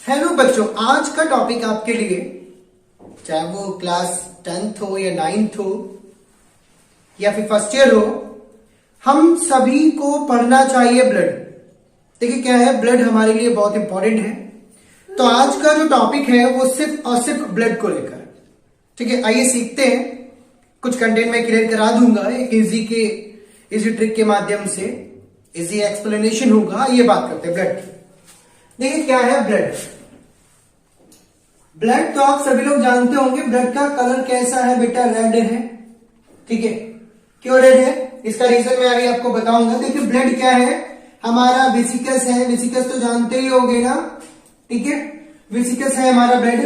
Hello बच्चों, आज का टॉपिक आपके लिए, चाहे वो क्लास 10th हो या 9th हो या फिर फर्स्ट ईयर हो, हम सभी को पढ़ना चाहिए ब्लड। देखिए क्या है, ब्लड हमारे लिए बहुत इंपॉर्टेंट है। तो आज का जो टॉपिक है वो सिर्फ और सिर्फ ब्लड को लेकर, ठीक है। आइए सीखते हैं। कुछ कंटेंट मैं क्लियर करा दूंगा एक इजी ट्रिक के माध्यम से, इजी एक्सप्लेनेशन होगा। ये बात करते हैं ब्लड। देखिए क्या है ब्लड। ब्लड तो आप सभी लोग जानते होंगे, ब्लड का कलर कैसा है बेटा, रेड है, ठीक है। क्यों रेड है, इसका रीजन मैं अभी आपको बताऊंगा। देखिए ब्लड क्या है, हमारा वेसिकस है। वेसिकस तो जानते ही होंगे ना, ठीक है। वेसिकस है हमारा ब्लड,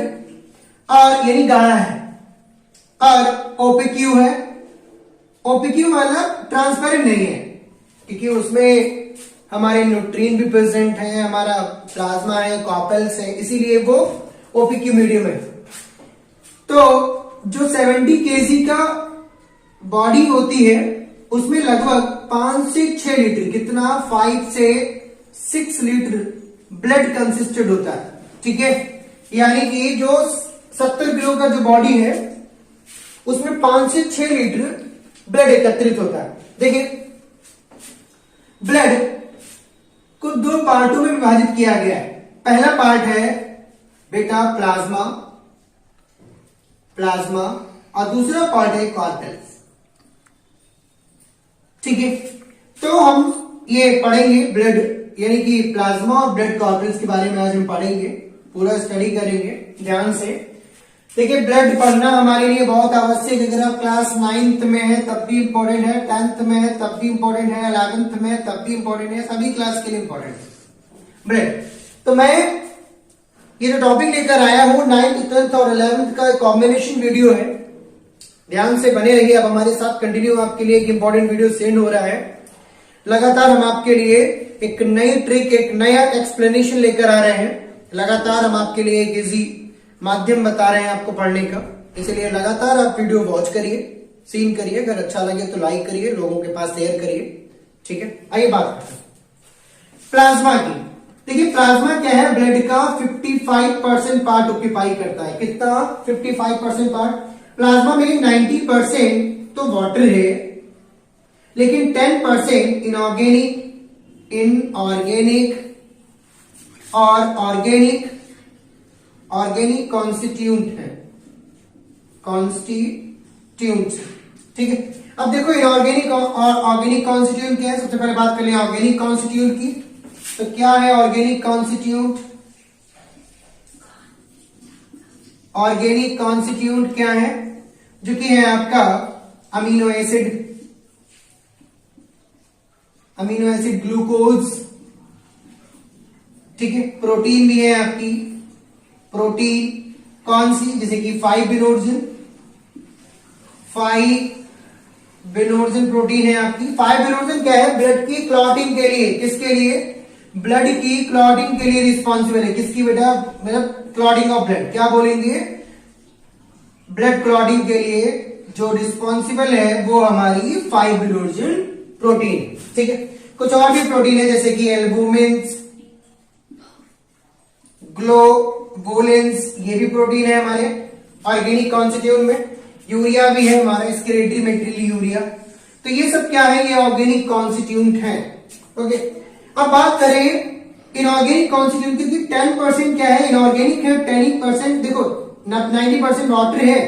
और यानी गाढ़ा है। और ओपीक्यू है। ओपीक्यू मतलब ट्रांसपेरेंट नहीं है, क्योंकि उसमें हमारे न्यूट्रिएंट भी प्रेजेंट है, हमारा प्लाज्मा है, कॉपल्स है, इसीलिए वो ओपीक्यू मीडियम है। तो जो 70 केजी का बॉडी होती है उसमें लगभग 5 से 6 लीटर, कितना 5 से 6 लीटर ब्लड कंसिस्टेड होता है, ठीक है। यानी कि जो 70 किलो का जो बॉडी है उसमें 5 से 6 लीटर ब्लड एकत्रित होता है। देखिए ब्लड को 2 पार्टों में विभाजित किया गया है। पहला पार्ट है बेटा प्लाज्मा, और दूसरा पार्ट है कॉर्पल्स, ठीक है। तो हम ये पढ़ेंगे ब्लड यानी कि प्लाज्मा और ब्लड कॉर्पल्स के बारे में आज हम पढ़ेंगे, पूरा स्टडी करेंगे ध्यान से। देखिए ब्लड पढ़ना हमारे लिए बहुत आवश्यक है। अगर आप क्लास 9th में है तब भी इंपॉर्टेंट है, 10th में है तब भी इंपॉर्टेंट है, 11th में है तब भी इंपॉर्टेंट है, सभी क्लास के लिए इंपॉर्टेंट है ब्लड। तो मैं ये जो टॉपिक लेकर आया हूं 9th, 10th और 11th का कॉम्बिनेशन वीडियो है, ध्यान से बने रहिए। अब हमारे साथ कंटिन्यू आपके लिए एक इंपॉर्टेंट वीडियो सेंड हो रहा है। लगातार हम आपके लिए एक नई ट्रिक, एक नया एक्सप्लेनेशन लेकर आ रहे हैं। लगातार हम आपके लिए एक इजी माध्यम बता रहे हैं आपको पढ़ने का, इसलिए लगातार आप वीडियो वॉच करिए, सीन करिए। अगर अच्छा लगे तो लाइक करिए, लोगों के पास शेयर करिए, ठीक है। आइए बात करते हैं प्लाज्मा की। देखिए प्लाज्मा क्या है, ब्लड का 55% पार्ट ऑक्यूपाई करता है। कितना 55% पार्ट। प्लाज्मा में 90% तो वाटर है, लेकिन 10% इनऑर्गेनिक और ऑर्गेनिक कॉन्स्टिट्यूएंट है, ठीक है। अब देखो इनऑर्गेनिक और ऑर्गेनिक कॉन्स्टिट्यूएंट क्या है। सबसे पहले बात कर लें ऑर्गेनिक कॉन्स्टिट्यूएंट की। तो क्या है ऑर्गेनिक कॉन्स्टिट्यूएंट? ऑर्गेनिक कॉन्स्टिट्यूएंट क्या है, जो कि है आपका अमीनो एसिड, ग्लूकोज, ठीक है। प्रोटीन भी है आपकी, प्रोटीन कौन सी, जैसे कि 5-बिनोडजन प्रोटीन है आपकी। 5-बिनोडजन क्या है, ब्लड की क्लॉटिंग के लिए, किसके लिए, ब्लड की क्लॉटिंग के लिए रिस्पॉन्सिबल है। किसकी बेटा, मतलब क्लॉटिंग ऑफ ब्लड, क्या बोलेंगे, ब्लड क्लॉटिंग के लिए जो रिस्पॉन्सिबल है वो हमारी 5-बिनोडजन प्रोटीन, ठीक है। कुछ और भी प्रोटीन है जैसे कि एल्बुमिन्स, ग्लोबुलिन्स, ये भी प्रोटीन है हमारे ऑर्गेनिक कॉन्स्टिट्यूएंट में। यूरिया भी है हमारा, स्केलेटरी यूरिया। तो ये सब क्या है, ये ऑर्गेनिक कॉन्स्टिट्यूएंट है, ओके। अब बात करें इनऑर्गेनिक कॉन्स्टिट्यूएंट की। 10% क्या है, इनऑर्गेनिक है। 10% देखो 90% वाटर है,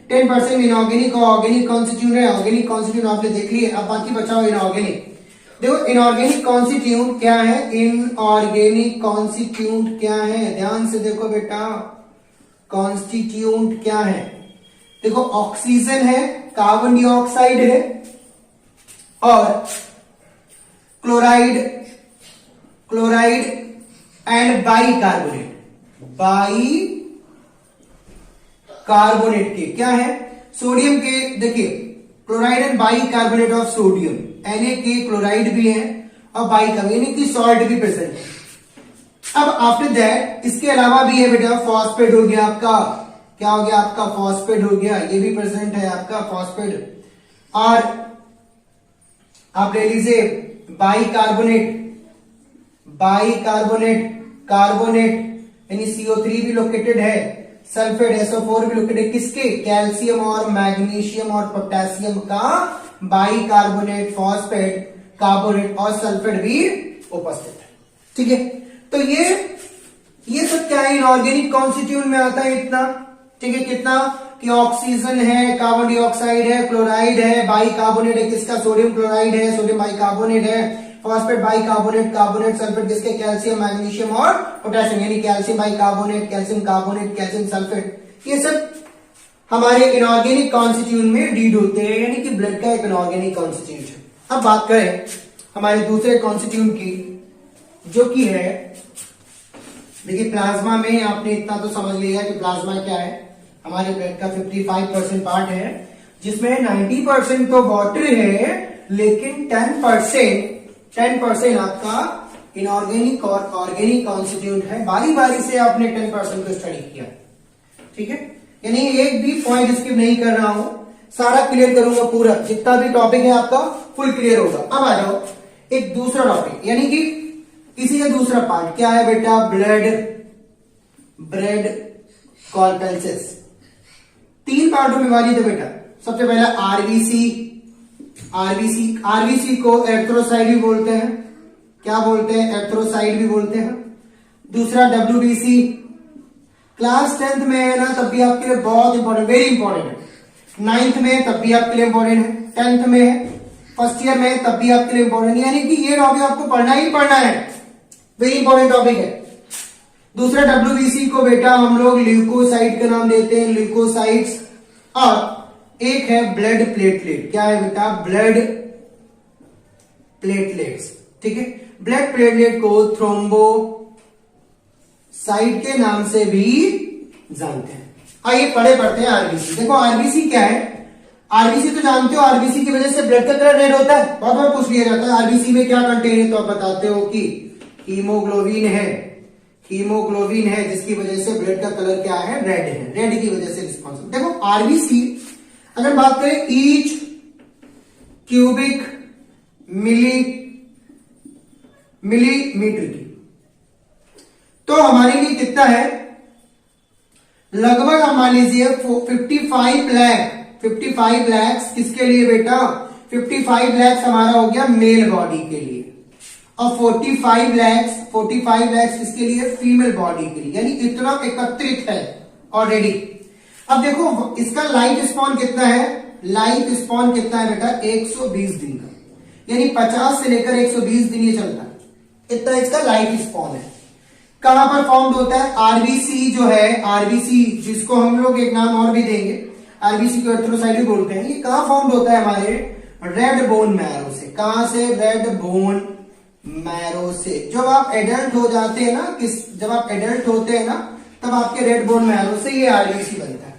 10% इनऑर्गेनिक और ऑर्गेनिक कॉन्स्टिट्यूएंट है। ऑर्गेनिक कॉन्स्टिट्यूएंट आपने देख लिए, अब बाकी बचाओ इनऑर्गेनिक। देखो इनऑर्गेनिक कॉन्स्टिट्यूएंट क्या है, इनऑर्गेनिक कॉन्स्टिट्यूएंट क्या है, ध्यान से देखो बेटा, कॉन्स्टिट्यूएंट क्या है। देखो ऑक्सीजन है, कार्बन डाइऑक्साइड है, और क्लोराइड एंड बाइकार्बोनेट के क्या है, सोडियम के। देखिए chloride and bicarbonate of sodium, Na के क्लोराइड भी है और बाइकार्बोनेट यानी कि सॉल्ट भी प्रेजेंट है। अब आफ्टर दैट इसके अलावा भी है बेटा, फॉस्फेट हो गया आपका, क्या हो गया आपका, फॉस्फेट हो गया, ये भी प्रेजेंट है आपका फॉस्फेट। और आप ले लीजिए बाइकार्बोनेट, कार्बोनेट यानी CO3 भी लोकेटेड है, सल्फेट SO4 भी लोकेटेड, किसके? कैल्शियम और मैग्नीशियम और पोटेशियम का बाइकार्बोनेट, फॉस्फेट, कार्बोनेट और सल्फेट भी उपस्थित है। ठीक है, तो ये सब क्या है? इनऑर्गेनिक कॉन्स्टिट्यूएंट में आता है इतना। ठीक है, कितना कि ऑक्सीजन है, कार्बन डाइऑक्साइड है, क्लोराइड है, बाइकार्बोनेट है, किसका? सोडियम क्लोराइड है, सोडियम बाइकार्बोनेट है, फॉस्फेट बाइकार्बोनेट, कार्बोनेट, सल्फेट किसके? कैल्शियम, मैग्नीशियम और पोटेशियम, यानी calcium bicarbonate, calcium carbonate, calcium sulphate, ये सब हमारे इनऑर्गेनिक कॉन्स्टिट्यूएंट में डीड होते हैं, यानी कि ब्लड का एक इनऑर्गेनिक कॉन्स्टिट्यूएंट है। अब बात करें हमारे दूसरे कॉन्स्टिट्यूएंट की, जो कि है, देखिए प्लाज्मा में आपने इतना तो समझ लिया कि प्लाज्मा क्या है। हमारे ब्लड का 55% पार्ट है, जिसमें 90% तो वाटर है, लेकिन 10% आपका इनऑर्गेनिक और ऑर्गेनिक कॉन्स्टिट्यूएंट है। बारी बारी से आपने 10% को स्टडी किया। ठीक है, यानी एक भी पॉइंट स्किप नहीं कर रहा हूं, सारा क्लियर करूंगा, पूरा जितना भी टॉपिक है आपका फुल क्लियर होगा। अब आ जाओ एक दूसरा टॉपिक, यानी कि इसी का दूसरा पार्ट क्या है बेटा? ब्लड कॉर्पल्सेस। 3 पार्टों में विभाजित है बेटा। सबसे पहला आरबीसी को एर्थ्रोसाइट भी बोलते हैं। क्या बोलते हैं? एर्थ्रोसाइट भी बोलते हैं। दूसरा WBC, क्लास 10th में है ना, तब भी आपके लिए बहुत इंपॉर्टेंट, वेरी इंपॉर्टेंट है। 9th में तब भी आपके लिए इंपॉर्टेंट है, 10th में है, फर्स्ट ईयर में तब भी आपके लिए इंपॉर्टेंट, यानी कि ये टॉपिक आपको पढ़ना ही पढ़ना है, वेरी इंपॉर्टेंट टॉपिक है। दूसरा WBC को बेटा हम लोग ल्यूकोसाइट का नाम देते हैं, ल्यूकोसाइट्स। और एक है ब्लड प्लेटलेट। क्या है बेटा? Blood platelets. ठीक है, ब्लड प्लेटलेट को थ्रोम्बोसाइट के नाम से भी जानते हैं। आइए पढ़ते हैं आरबीसी। देखो आरबीसी क्या है? आरबीसी तो जानते हो, आरबीसी की वजह से ब्लड का कलर रेड होता है, बहुत बार पूछ लिया जाता है आरबीसी में क्या कंटेन है, तो आप बताते हो कि हीमोग्लोबिन है, जिसकी वजह से ब्लड का कलर क्या है? रेड है, रेड की वजह से रिस्पॉन्सिबल। देखो आरबीसी अगर बात करें ईच क्यूबिक मिलीमीटर की, तो हमारे लिए कितना है? लगभग आप मान लीजिए 55 लाख किसके लिए बेटा? 55 लाख हमारा हो गया मेल बॉडी के लिए, और 45 लाख किसके लिए? फीमेल बॉडी के लिए, यानी इतना एकत्रित है ऑलरेडी। अब देखो इसका लाइफ स्पॉन कितना है? लाइफ स्पॉन कितना है बेटा? 120 दिन का, यानी 50 से लेकर 120 दिन ये चलता है, इतना इसका लाइफ स्पॉन है। कहां पर फॉर्म्ड होता है? आरबीसी जो है, आरबीसी जिसको हम लोग एक नाम और भी देंगे, आरबीसी को एर्थ्रोसाइट भी बोलते हैं, ये कहां फॉर्म्ड होता है? हमारे रेड बोन मैरो से। कहां से? रेड बोन मैरो से। जब आप एडल्ट हो जाते हैं ना, जब आप एडल्ट होते हैं ना, तब आपके रेड बोन मैरो से ये आरबीसी बनता है।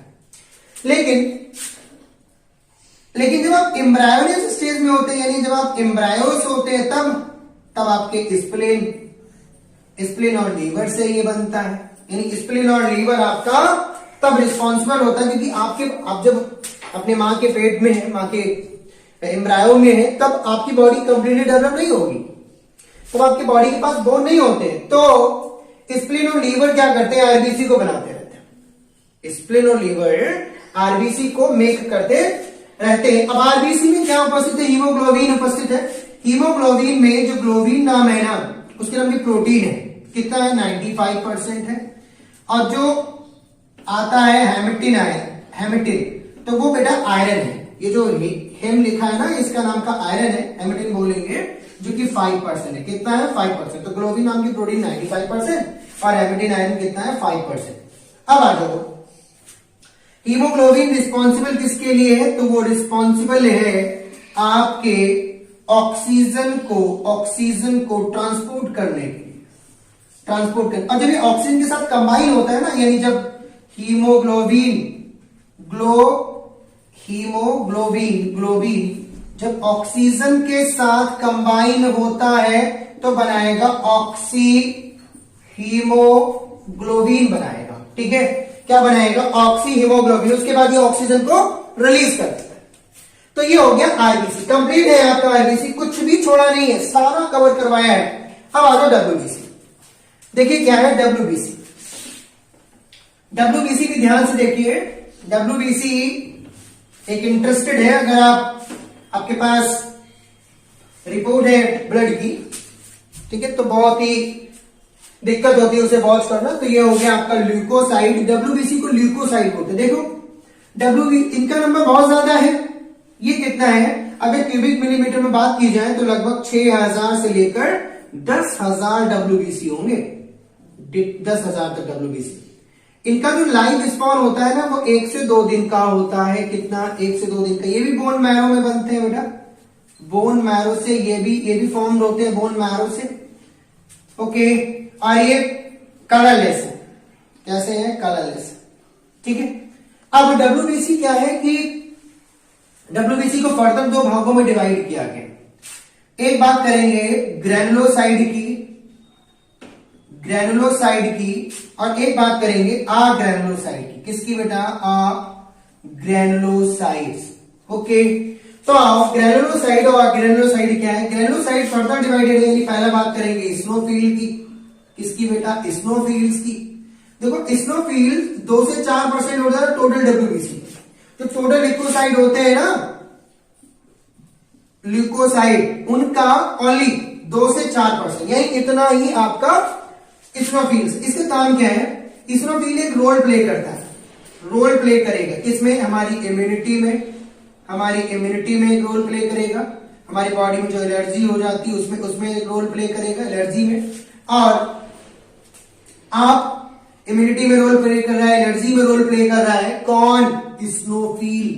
लेकिन जब आप एम्ब्रायोनियस स्टेज में होते हैं, यानी जब आप एम्ब्रायोस होते हैं, तब आपके स्प्लेन और लीवर से ये बनता है, यानी स्प्लेन और लीवर आपका तब रिस्पॉन्सिबल होता है, क्योंकि आप जब अपने मां के पेट में है, मां के एम्ब्रायो में है, तब आपकी बॉडी कंप्लीटली डेवलप नहीं होगी, तब आपकी बॉडी के पास बोन नहीं होते, तो स्प्लेन और लीवर क्या करते हैं? आरबीसी को बनाते रहते हैं। स्प्लेन और लीवर आरबीसी को मेक करते रहते हैं। अब आरबीसी में क्या उपस्थित है? हीमोग्लोबिन उपस्थित है। हीमोग्लोबिन में जो ग्लोबिन नाम है ना, उसके नाम की प्रोटीन है, कितना है? 95% है। और जो आता है हेमेटिन, तो वो बेटा आयरन है। ये जो हेम लिखा है ना, इसका नाम का आयरन है, हेमेटिन बोलेंगे, जो कि 5% है। कितना है? 5%। तो ग्लोबिन नाम की प्रोटीन 95% और हेमेटिन आयरन कितना है? 5%। अब आ जाओ, हीमोग्लोबिन रिस्पॉन्सिबल किसके लिए है? तो वो रिस्पॉन्सिबल है आपके ऑक्सीजन को ट्रांसपोर्ट करने के लिए, और जब ये ऑक्सीजन के साथ कंबाइन होता है ना, यानी जब हीमोग्लोबिन जब ऑक्सीजन के साथ कंबाइन होता है, तो बनाएगा ऑक्सी हीमोग्लोबिन बनाएगा। ठीक है, क्या बनाएगा? Oxy haemoglobin. उसके बाद ये ऑक्सीजन को रिलीज कर देता है। तो ये हो गया आरबीसी, कंप्लीट है आपका आरबीसी, कुछ भी छोड़ा नहीं है, सारा कवर करवाया है। अब आ जाओ WBC। देखिए क्या है WBC। डब्ल्यूबीसी भी ध्यान से देखिए। डब्ल्यूबीसी एक इंटरेस्टेड है, अगर आपके पास रिपोर्ट है ब्लड की, ठीक है, तो बहुत ही दिक्कत होती है उसे वॉच करना। तो ये हो गया आपका ल्यूकोसाइड। डब्ल्यूबीसी को ल्यूकोसाइड बोलते हैं। देखो इनका नंबर बहुत ज्यादा है। ये कितना है, अगर क्यूबिक मिलीमीटर में बात की जाए तो लगभग 6000 से लेकर 10,000 डब्ल्यूबीसी होंगे। 10,000 तक डब्ल्यूबीसी। इनका जो लाइफ स्पॉन होता है ना, वो 1 से 2 दिन का होता है। कितना, 1 से 2 दिन का। ये भी बोन मैरो में बनते हैं बेटा, बोन मैरो से ये भी फॉर्म होते हैं बोन मैरो से। ओके, और ये कलरलेस है। कैसे है, कलरलेस। ठीक है, अब डब्ल्यूबीसी क्या है कि डब्ल्यूबीसी को फर्दर 2 भागों में डिवाइड किया गया। एक बात करेंगे ग्रैनुलोसाइड की और एक बात करेंगे ग्रैनुलोसाइड की। किसकी बेटा, ग्रैनुलोसाइड्स। ओके, तो ग्रैनुलोसाइड और ग्रैनुलोसाइड क्या है। ग्रैनुलोसाइड फर्दर डिवाइडेड है, यानी पहला बात करेंगे इस्नोफिल की। किसकी बेटा, इस्नोफिल्स की। देखो इस्नोफिल 2 से 4% होता है टोटल डब्ल्यूबीसी। तो टोटल ल्यूकोसाइड होते हैं ना, ल्यूकोसाइड, उनका ओनली 2 से 4%, यानी इतना ही आपका इस्नोफिल्स। इसका काम क्या है, इस्नोफिल एक रोल प्ले करता है। रोल प्ले करेगा किसमें, हमारी इम्यूनिटी में एक रोल प्ले करेगा। हमारी बॉडी में जो एलर्जी हो जाती है उसमें एक रोल प्ले करेगा, एलर्जी में। और आप इम्यूनिटी में रोल प्ले कर रहा है, एलर्जी में रोल प्ले कर रहा है कौन, इस्नोफिल।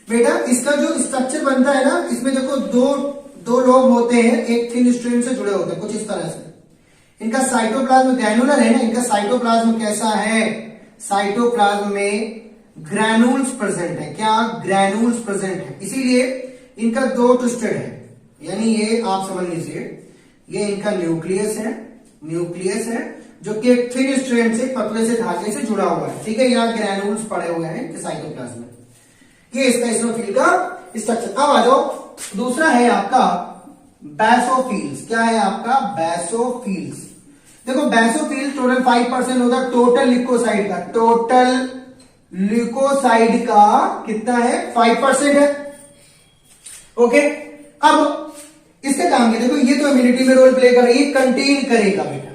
बेटा इसका जो स्ट्रक्चर बनता है ना, इसमें देखो दो लोब होते हैं, एक थिन स्ट्रैंड से जुड़े होते हैं कुछ इस तरह से। इनका साइटोप्लाज्म ग्रैनुलर है ना, इनका साइटोप्लाज्म कैसा है, साइटोप्लाज्म में ग्रैनुल्स प्रेजेंट है। क्या, ग्रैनुल्स प्रेजेंट है, इसीलिए इनका 2 ट्विस्टेड है। यानी ये आप समझ लीजिए, ये इनका न्यूक्लियस है जो कि एक थिन स्ट्रैंड से, पतले से धागे से जुड़ा हुआ है। ठीक है, यहाँ ग्रैनुल्स पड़े हुए हैं साइटोप्लाज्म में। ये इसका इस्नोफिल का स्ट्रक्चर। अब आ जाओ, दूसरा है आपका बैसोफिल्स। क्या है आपका, बैसोफिल्स। देखो बैसोफिल टोटल 5% होगा टोटल ल्यूकोसाइड का। टोटल ल्यूकोसाइड का कितना है, 5% है। ओके, अब इसका काम क्या, देखो ये तो इम्यूनिटी में रोल प्ले कर रही है, कंटेन करेगा बेटा।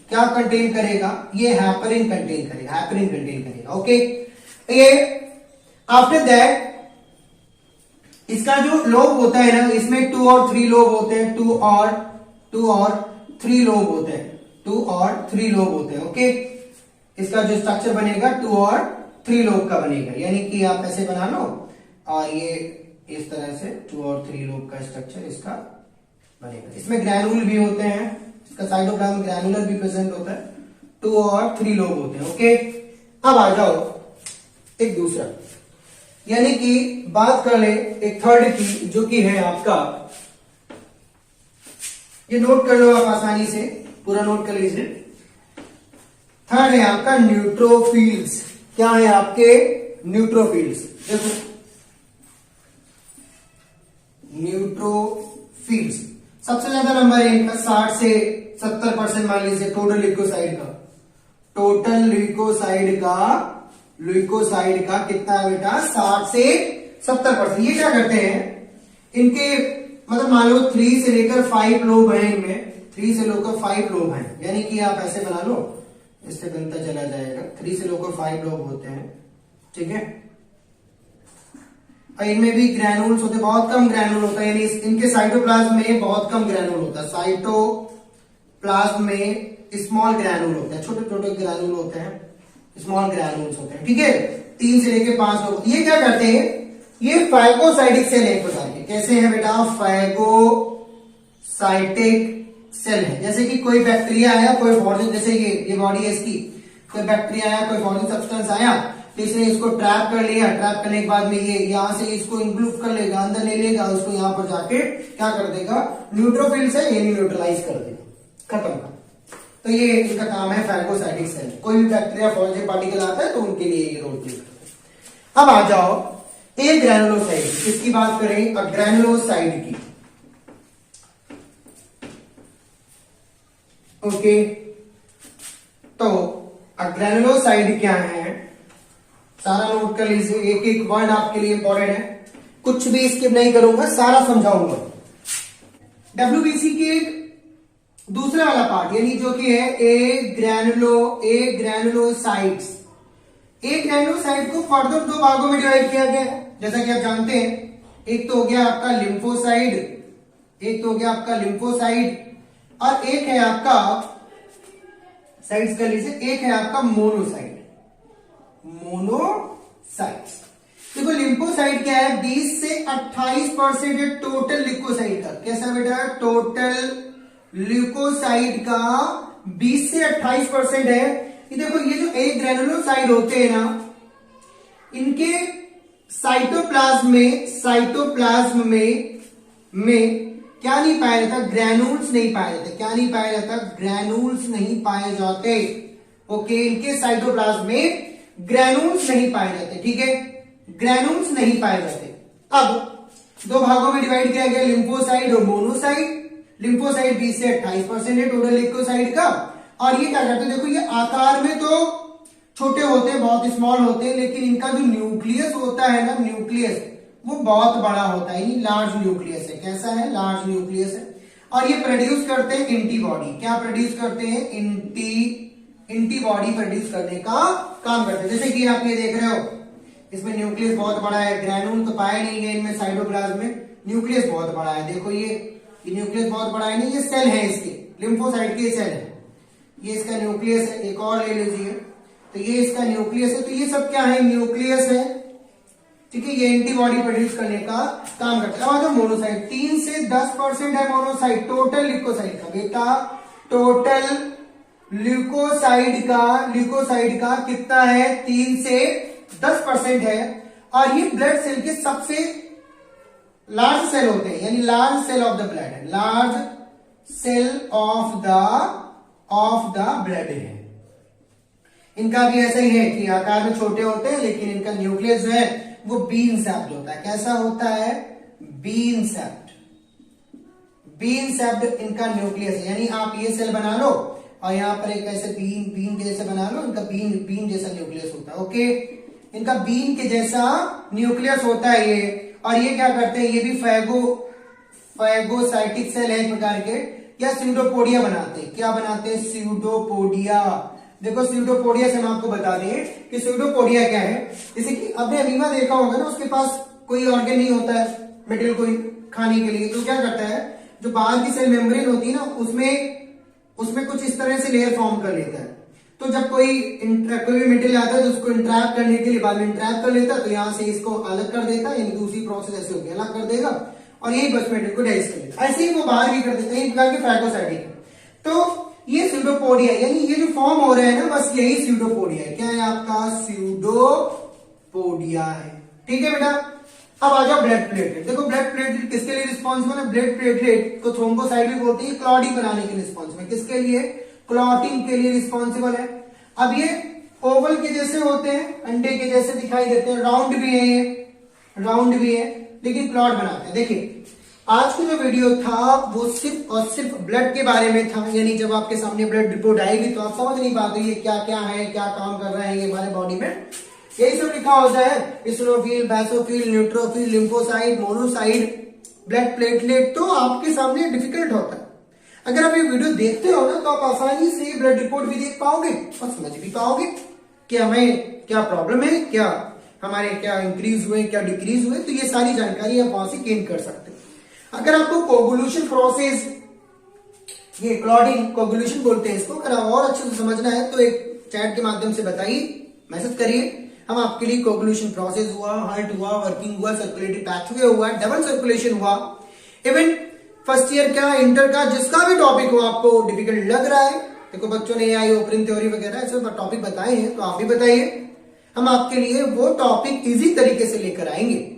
क्या कंटेन करेगा, ये हैपरिन कंटेन करेगा। ओके, ये आफ्टर दैट इसका जो लोब होता है ना, इसमें 2 और 3 लोब होते हैं। 2 और 3 लोब होते हैं। ओके, इसका जो स्ट्रक्चर बनेगा 2 और 3 लोब का बनेगा। यानी कि आप ऐसे बना लो, और ये इस तरह से 2 और 3 लोब का स्ट्रक्चर इसका बनेगा। इसमें ग्रैनुल भी होते हैं, इसका साइटोप्लाज्म ग्रैनुलर भी प्रेजेंट होता है। 2 और 3 लोब होते हैं। ओके, अब आ जाओ एक दूसरा, यानी कि बात कर ले एक थर्ड की, जो कि है आपका, ये नोट कर लो आप आसानी से, पूरा नोट कर लीजिए। थर्ड है आपका न्यूट्रोफिल्स। क्या है आपके, न्यूट्रोफिल्स। देखो न्यूट्रोफिल्स सबसे ज्यादा नंबर है इनका, 60 से 70% मान लीजिए टोटल ल्यूकोसाइड का कितना है बेटा, 60 से 70%। ये क्या करते हैं, इनके मतलब मान लो 3 से लेकर 5 लोब हैं इनमें, 3 से लेकर 5 लोब हैं। यानी कि आप ऐसे बना लो, इससे बनता चला जाएगा। 3 से लेकर 5 लोब होते हैं। ठीक है, और इनमें भी ग्रैनुल्स होते हैं, बहुत कम ग्रैनुल होता है। यानी इनके साइटोप्लाज्म में बहुत कम ग्रैनुल होता है। साइटोप्लाज्म में स्मॉल ग्रैनुल होते हैं, छोटे छोटे ग्रैनुल होते हैं, स्मॉल ग्रैनुल्स होते हैं। ठीक है, 3 से लेकर 5 लोग। ये क्या करते हैं, ये फाइगोसाइटिक सेल है प्रकार के। कैसे है बेटा, फाइगोसाइटिक सेल है। जैसे कि कोई बैक्टीरिया आया, कोई फॉरेन, जैसे ये बॉडी है इसकी, कोई बैक्टीरिया आया, कोई फॉरेन सब्सटेंस आया, तो इसने इसको ट्रैप कर लिया। ट्रैप करने के बाद में ये यहां से इसको इंक्लूड कर लेगा, अंदर ले लेगा, उसको यहां पर जाके क्या कर देगा, न्यूट्रोफिल से ये न्यूट्रलाइज कर देगा, खत्म कर। तो ये इनका काम है फाइगोसाइटिक सेल। कोई भी बैक्टीरिया फॉरेन पार्टिकल आता है तो उनके लिए ये रोल प्ले करते हैं। अब आ जाओ एक ग्रैनुलोसाइड, इसकी बात करें ग्रैनुलोसाइड की। ओके, तो ग्रैनुलोसाइड क्या है, सारा नोट कर लीजिए, एक एक वर्ड आपके लिए इंपॉर्टेंट है, कुछ भी स्किप नहीं करूंगा, सारा समझाऊंगा। डब्ल्यूबीसी के दूसरा वाला पार्ट यानी जो कि है ए ग्रैनुलोसाइट्स। ए ग्रैनुलोसाइट को फर्दर दो भागों में डिवाइड किया गया है, जैसा कि आप जानते हैं। एक तो हो गया आपका लिम्फोसाइड, और एक है आपका साइड्स कर लीजिए, एक है आपका मोनोसाइट। देखो लिम्फोसाइट क्या है, 20 से 28% है टोटल ल्यूकोसाइट का। कैसा बेटा, टोटल ल्यूकोसाइट का 20 से 28% है। ये देखो ये जो ए ग्रैनुलोसाइट होते हैं ना, इनके साइटोप्लाज्म में क्या नहीं पाया जाता, ग्रैनुल्स नहीं पाए जाते। क्या नहीं पाया जाता, ग्रैनुल्स नहीं पाए जाते। ओके, इनके साइटोप्लाज्म में ग्रैनुल्स नहीं पाए जाते, ठीक है, ग्रैनुल्स नहीं पाए जाते। अब दो भागों में डिवाइड किया गया, लिम्फोसाइट और मोनोसाइट। लिम्फोसाइट 20 से 28% है टोटल ल्यूकोसाइट का। और ये क्या करते हैं, देखो ये आकार में तो छोटे होते हैं, बहुत स्मॉल होते हैं, लेकिन इनका जो न्यूक्लियस होता है ना, न्यूक्लियस वो बहुत बड़ा होता है, लार्ज न्यूक्लियस है। कैसा है, लार्ज न्यूक्लियस है। और ये प्रोड्यूस करते हैं एंटीबॉडी। क्या प्रोड्यूस करते हैं, एंटीबॉडी प्रोड्यूस करने का काम करते हैं। जैसे कि आप ये देख रहे हो, इसमें न्यूक्लियस बहुत बड़ा है, ग्रैनुल तो पाया नहीं है इनमें, साइटोप्लाज्म में न्यूक्लियस बहुत बड़ा है। देखो ये न्यूक्लियस बहुत बड़ा है, नहीं ये सेल है, इसके लिम्फोसाइट के सेल है, ये इसका न्यूक्लियस है। एक और ले लीजिए, तो ये इसका न्यूक्लियस है। तो ये सब क्या है, न्यूक्लियस है, ठीक है, ये एंटीबॉडी प्रोड्यूस करने का काम करता है। और मोनोसाइट 3 से 10% है मोनोसाइट टोटल ल्यूकोसाइट का। बेटा टोटल ल्यूकोसाइड का कितना है, 3 से 10% है। और ये ब्लड सेल के सबसे लार्ज सेल होते हैं, यानी large cell of the blood है, large cell of the blood है। इनका भी ऐसा ही है कि आकार में छोटे होते हैं, लेकिन इनका न्यूक्लियस जो है वो बीन शेप्ड होता है। कैसा होता है, बीन शेप्ड इनका न्यूक्लियस है। यानी आप ये सेल बना लो और यहां पर एक ऐसे बीन के जैसे बना लो, इनका बीन जैसा न्यूक्लियस होता है। ओके, इनका बीन के जैसा न्यूक्लियस होता है ये। और ये क्या करते हैं, ये भी फैगोसाइटिक सेल है एक प्रकार के, या स्यूडोपोडिया बनाते हैं। क्या बनाते हैं, स्यूडोपोडिया। देखो स्यूडोपोडिया से हम आपको बता दें कि स्यूडोपोडिया क्या है। जैसे कि आपने अमीमा देखा होगा ना, उसके पास कोई ऑर्गन नहीं होता है मटेरियल कोई खाने के लिए, तो क्या करता है, जो बाहर की सेल मेम्ब्रेन होती है ना, उसमें कुछ इस तरह से लेयर फॉर्म कर लेता है। तो जब कोई भी मटेरियल आता है तो उसको इंट्रैप करने के लिए बाद में इंट्रैप कर लेता है, तो यहां से इसको अलग कर देता है, यानी दूसरी प्रोसेस ऐसे होगी, अलग कर देगा और यही बस मटेरियल को डाइजेस्ट कर लेता है। ऐसे ही वो बाहर भी कर देता है, एक प्रकार के फैगोसाइटिक। तो ये स्यूडोपोडिया, यानी ये जो फॉर्म हो रहा है ना, बस यही स्यूडोपोडिया है। क्या है आपका, स्यूडोपोडिया है, ठीक है बेटा। अब आ जाओ ब्लड प्लेटलेट। देखो ब्लड प्लेटलेट किसके लिए रिस्पॉन्सिबल है, ब्लड प्लेटलेट को थ्रोम्बोसाइट भी बोलते हैं, क्लॉटिंग बनाने के लिए रिस्पॉन्सिबल। किसके लिए, क्लॉटिंग के लिए रिस्पॉन्सिबल है। अब ये ओवल के जैसे होते हैं, अंडे के जैसे दिखाई देते हैं, राउंड भी है, ये राउंड भी है, लेकिन क्लॉट बनाते हैं। देखिए आज का जो वीडियो था वो सिर्फ और सिर्फ ब्लड के बारे में था, यानी जब आपके सामने ब्लड रिपोर्ट आएगी तो आप समझ नहीं पाते ये क्या क्या है, क्या काम कर रहे हैं ये हमारे बॉडी में। यही सब लिखा होता है, eosinophil, basophil, neutrophil, lymphocyte, monocyte, blood platelet. तो आपके सामने डिफिकल्ट होता है। अगर आप ये वीडियो देखते हो ना, तो आप आसानी से ब्लड रिपोर्ट भी देख पाओगे और समझ भी पाओगे कि हमें क्या प्रॉब्लम है, क्या हमारे क्या इंक्रीज हुए, क्या डिक्रीज हुए। तो ये सारी जानकारी आप वहां से गेन कर सकते हो। अगर आपको कोगुलेशन प्रोसेस, ये क्लॉटिंग कोगुलेशन बोलते हैं इसको, अगर आप और अच्छे से समझना है तो एक चैट के माध्यम से बताइए, मैसेज करिए। हम आपके लिए कोगुलेशन प्रोसेस हुआ, हार्ट हुआ, वर्किंग हुआ, सर्कुलेटरी पैथवे हुआ, डबल सर्कुलेशन हुआ, इवन फर्स्ट ईयर का, इंटर का, जिसका भी टॉपिक हो आपको डिफिकल्ट लग रहा है, देखो बच्चों ने एआई, ओपनिंग थ्योरी वगैरह ऐसे टॉपिक बताए हैं, तो आप भी बताइए, हम आपके लिए वो टॉपिक इजी तरीके से लेकर आएंगे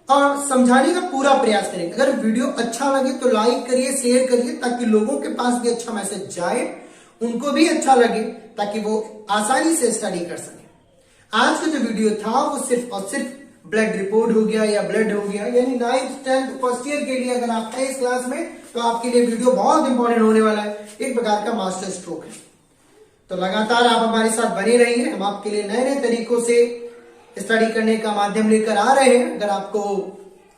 और समझाने का पूरा प्रयास करेंगे। अगर वीडियो अच्छा लगे तो लाइक करिए, शेयर करिए, ताकि लोगों के पास भी अच्छा मैसेज जाए, उनको भी अच्छा लगे, ताकि वो आसानी से स्टडी कर सके। आज का जो वीडियो था वो सिर्फ और सिर्फ ब्लड रिपोर्ट हो गया या ब्लड हो गया, यानी 9th 10th फर्स्ट ईयर के लिए अगर आप हैं इस क्लास में तो आपके लिए वीडियो बहुत इंपॉर्टेंट होने वाला है, एक प्रकार का मास्टर स्ट्रोक है। तो लगातार आप हमारे साथ बने रहिए, हम आपके लिए नए नए तरीकों से स्टडी करने का माध्यम लेकर आ रहे हैं। अगर आपको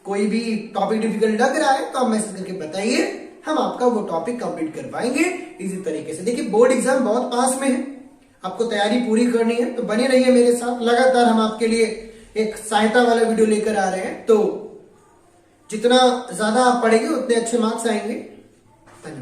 कोई भी टॉपिक डिफिकल्ट लग रहा है तो आप मैसेज करके बताइए, हम आपका वो टॉपिक कंप्लीट करवाएंगे इसी तरीके से। देखिए बोर्ड एग्जाम बहुत पास में है, आपको तैयारी पूरी करनी है, तो बने रहिए मेरे साथ। लगातार हम आपके लिए एक सहायता वाला वीडियो लेकर आ रहे हैं, तो जितना ज्यादा आप पढ़ेंगे उतने अच्छे मार्क्स आएंगे। धन्यवाद।